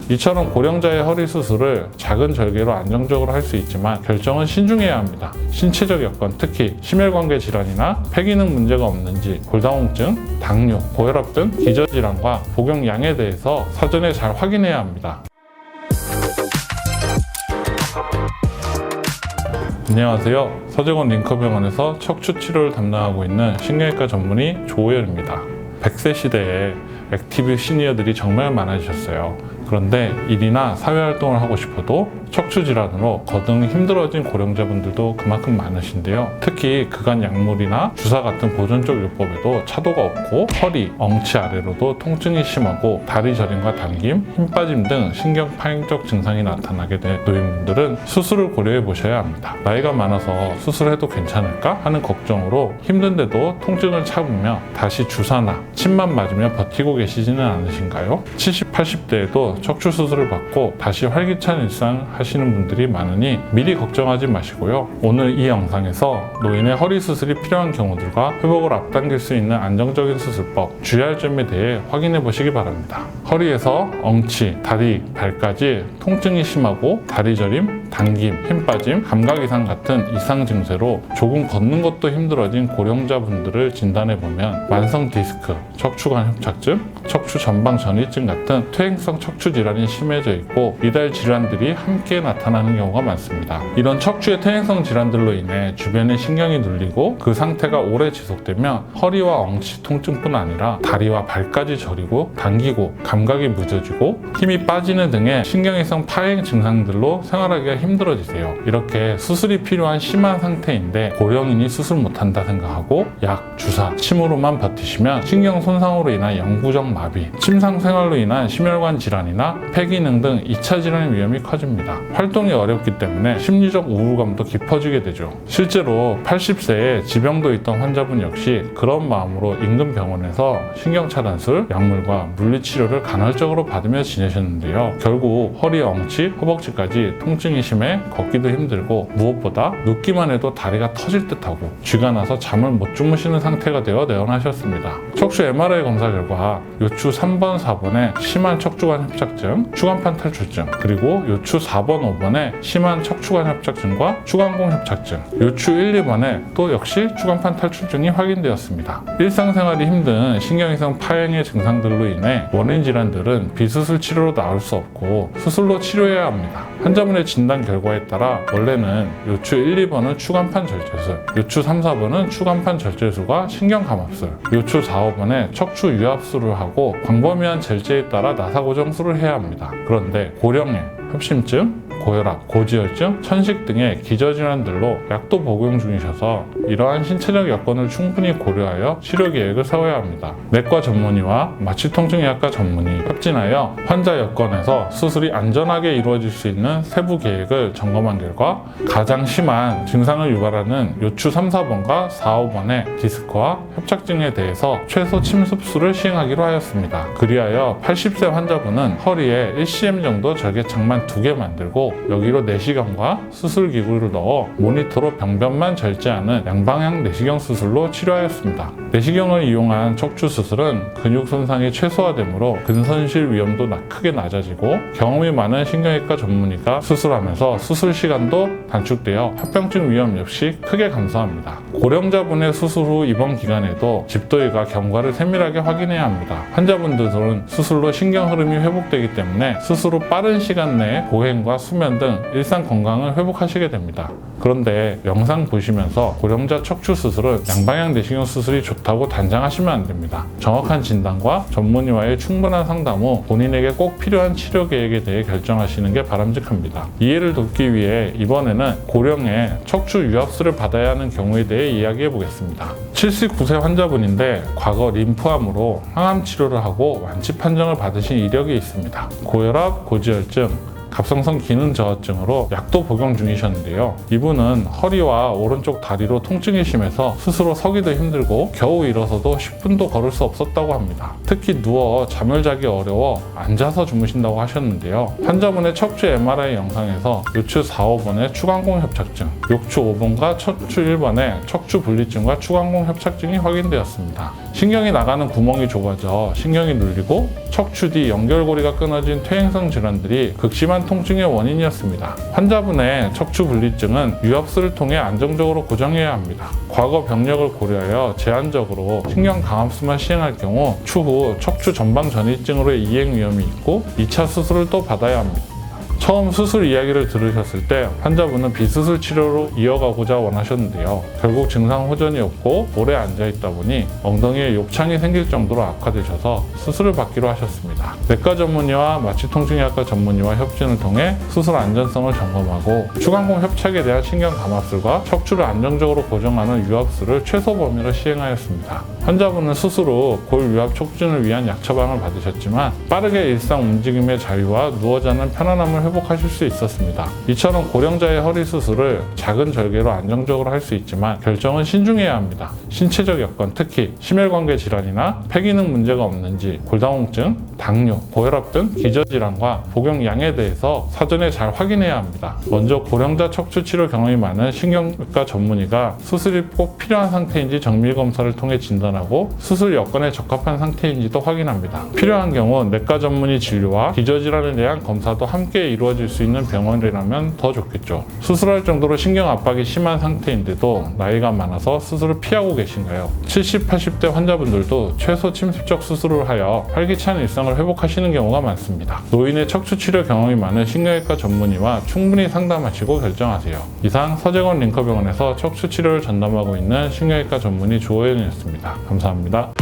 이처럼 고령자의 허리 수술을 작은 절개로 안정적으로 할 수 있지만 결정은 신중해야 합니다. 신체적 여건, 특히 심혈관계 질환이나 폐기능 문제가 없는지, 골다공증, 당뇨, 고혈압 등 기저질환과 복용량에 대해서 사전에 잘 확인해야 합니다. 안녕하세요. 서재원 링커병원에서 척추 치료를 담당하고 있는 신경외과 전문의 조호열입니다. 100세 시대에 액티브 시니어들이 정말 많아지셨어요. 그런데 일이나 사회활동을 하고 싶어도 척추 질환으로 거듭 힘들어진 고령자분들도 그만큼 많으신데요. 특히 그간 약물이나 주사 같은 보존적 요법에도 차도가 없고 허리, 엉치 아래로도 통증이 심하고 다리 저림과 당김, 힘 빠짐 등 신경 파행적 증상이 나타나게 된 노인분들은 수술을 고려해 보셔야 합니다. 나이가 많아서 수술해도 괜찮을까 하는 걱정으로 힘든데도 통증을 참으며 다시 주사나 침만 맞으며 버티고 계시지는 않으신가요? 70, 80대에도 척추 수술을 받고 다시 활기찬 일상 하시는 분들이 많으니 미리 걱정하지 마시고요. 오늘 이 영상에서 노인의 허리 수술이 필요한 경우들과 회복을 앞당길 수 있는 안정적인 수술법, 주의할 점에 대해 확인해 보시기 바랍니다. 허리에서 엉치, 다리, 발까지 통증이 심하고 다리 저림, 당김, 힘 빠짐, 감각 이상 같은 이상 증세로 조금 걷는 것도 힘들어진 고령자분들을 진단해 보면 만성 디스크, 척추관 협착증, 척추 전방 전이증 같은 퇴행성 척추 질환이 심해져 있고 이달 질환들이 함께 나타나는 경우가 많습니다. 이런 척추의 퇴행성 질환들로 인해 주변의 신경이 눌리고 그 상태가 오래 지속되면 허리와 엉치 통증뿐 아니라 다리와 발까지 저리고 당기고 감각이 무뎌지고 힘이 빠지는 등의 신경이성 파행 증상들로 생활하기가 힘들어지세요. 이렇게 수술이 필요한 심한 상태인데 고령인이 수술 못한다 생각하고 약, 주사, 침으로만 버티시면 신경 손상으로 인한 영구적 마비, 침상 생활로 인한 심혈관 질환이나 폐기능 등 2차 질환의 위험이 커집니다. 활동이 어렵기 때문에 심리적 우울감도 깊어지게 되죠. 실제로 80세에 지병도 있던 환자분 역시 그런 마음으로 인근 병원에서 신경차단술, 약물과 물리치료를 간헐적으로 받으며 지내셨는데요. 결국 허리, 엉치, 허벅지까지 통증이 심해 걷기도 힘들고 무엇보다 눕기만 해도 다리가 터질 듯하고 쥐가 나서 잠을 못 주무시는 상태가 되어 내원하셨습니다. 척추 MRI 검사 결과 요추 3번, 4번에 심한 척추관 협착증, 추간판 탈출증, 그리고 요추 4번, 5번에 심한 척추관 협착증과 추간공 협착증, 요추 1, 2번에 또 역시 추간판 탈출증이 확인되었습니다. 일상생활이 힘든 신경이성 파행의 증상들로 인해 원인 질환들은 비수술 치료로 나을 수 없고 수술로 치료해야 합니다. 환자분의 진단 결과에 따라 원래는 요추 1, 2번은 추간판 절제술, 요추 3, 4번은 추간판 절제술과 신경감압술, 요추 4, 5번에 척추 유압술을 하고 광범위한 절제에 따라 나사고정술을 해야 합니다. 그런데 고령의 협심증, 고혈압, 고지혈증, 천식 등의 기저질환들로 약도 복용 중이셔서 이러한 신체적 여건을 충분히 고려하여 치료 계획을 세워야 합니다. 내과 전문의와 마취통증의학과 전문의 협진하여 환자 여건에서 수술이 안전하게 이루어질 수 있는 세부 계획을 점검한 결과 가장 심한 증상을 유발하는 요추 3, 4번과 4, 5번의 디스크와 협착증에 대해서 최소 침습술을 시행하기로 하였습니다. 그리하여 80세 환자분은 허리에 1cm 정도 절개창만 2개 만들고 여기로 내시경과 수술기구를 넣어 모니터로 병변만 절제하는 양방향 내시경 수술로 치료하였습니다. 내시경을 이용한 척추 수술은 근육 손상이 최소화되므로 근손실 위험도 크게 낮아지고 경험이 많은 신경외과 전문의가 수술하면서 수술 시간도 단축되어 합병증 위험 역시 크게 감소합니다. 고령자분의 수술 후 입원 기간에도 집도의가 경과를 세밀하게 확인해야 합니다. 환자분들은 수술로 신경 흐름이 회복되기 때문에 수술 후 빠른 시간 내에 보행과 수면 등 일상 건강을 회복하시게 됩니다. 그런데 영상 보시면서 고령자 척추 수술은 양방향 내시경 수술이 좋다고 단정하시면 안 됩니다. 정확한 진단과 전문의와의 충분한 상담 후 본인에게 꼭 필요한 치료 계획에 대해 결정하시는 게 바람직합니다. 이해를 돕기 위해 이번에는 고령의 척추 유압술을 받아야 하는 경우에 대해 이야기해 보겠습니다. 79세 환자분인데 과거 림프암으로 항암 치료를 하고 완치 판정을 받으신 이력이 있습니다. 고혈압, 고지혈증, 갑상선 기능 저하증으로 약도 복용 중이셨는데요. 이분은 허리와 오른쪽 다리로 통증이 심해서 스스로 서기도 힘들고 겨우 일어서도 10분도 걸을 수 없었다고 합니다. 특히 누워 잠을 자기 어려워 앉아서 주무신다고 하셨는데요. 환자분의 척추 MRI 영상에서 요추 4, 5번의 추간공 협착증, 요추 5번과 척추 1번의 척추 분리증과 추간공 협착증이 확인되었습니다. 신경이 나가는 구멍이 좁아져 신경이 눌리고 척추 뒤 연결고리가 끊어진 퇴행성 질환들이 극심한 통증의 원인이었습니다. 환자분의 척추 분리증은 유압수를 통해 안정적으로 고정해야 합니다. 과거 병력을 고려하여 제한적으로 신경 강압수만 시행할 경우 추후 척추 전방 전이증으로의 이행 위험이 있고 2차 수술을 또 받아야 합니다. 처음 수술 이야기를 들으셨을 때 환자분은 비수술 치료로 이어가고자 원하셨는데요. 결국 증상 호전이 없고 오래 앉아있다 보니 엉덩이에 욕창이 생길 정도로 악화되셔서 수술을 받기로 하셨습니다. 내과 전문의와 마취통증의학과 전문의와 협진을 통해 수술 안전성을 점검하고 추간공 협착에 대한 신경 감압술과 척추를 안정적으로 고정하는 유압술을 최소 범위로 시행하였습니다. 환자분은 수술 후 골 유압 촉진을 위한 약 처방을 받으셨지만 빠르게 일상 움직임의 자유와 누워 자는 편안함을 회복하실 수 있었습니다. 이처럼 고령자의 허리 수술을 작은 절개로 안정적으로 할 수 있지만 결정은 신중해야 합니다. 신체적 여건, 특히 심혈관계 질환이나 폐기능 문제가 없는지, 골다공증, 당뇨, 고혈압 등 기저질환과 복용량에 대해서 사전에 잘 확인해야 합니다. 먼저 고령자 척추 치료 경험이 많은 신경외과 전문의가 수술이 꼭 필요한 상태인지 정밀 검사를 통해 진단하고 수술 여건에 적합한 상태인지도 확인합니다. 필요한 경우 내과 전문의 진료와 기저질환에 대한 검사도 함께 이루어질 수 있는 병원이라면 더 좋겠죠. 수술할 정도로 신경 압박이 심한 상태인데도 나이가 많아서 수술을 피하고 계신가요? 70, 80대 환자분들도 최소 침습적 수술을 하여 활기찬 일상을 회복하시는 경우가 많습니다. 노인의 척추 치료 경험이 많은 신경외과 전문의와 충분히 상담하시고 결정하세요. 이상 서재건 링커병원에서 척추 치료를 전담하고 있는 신경외과 전문의 조호연이었습니다. 감사합니다.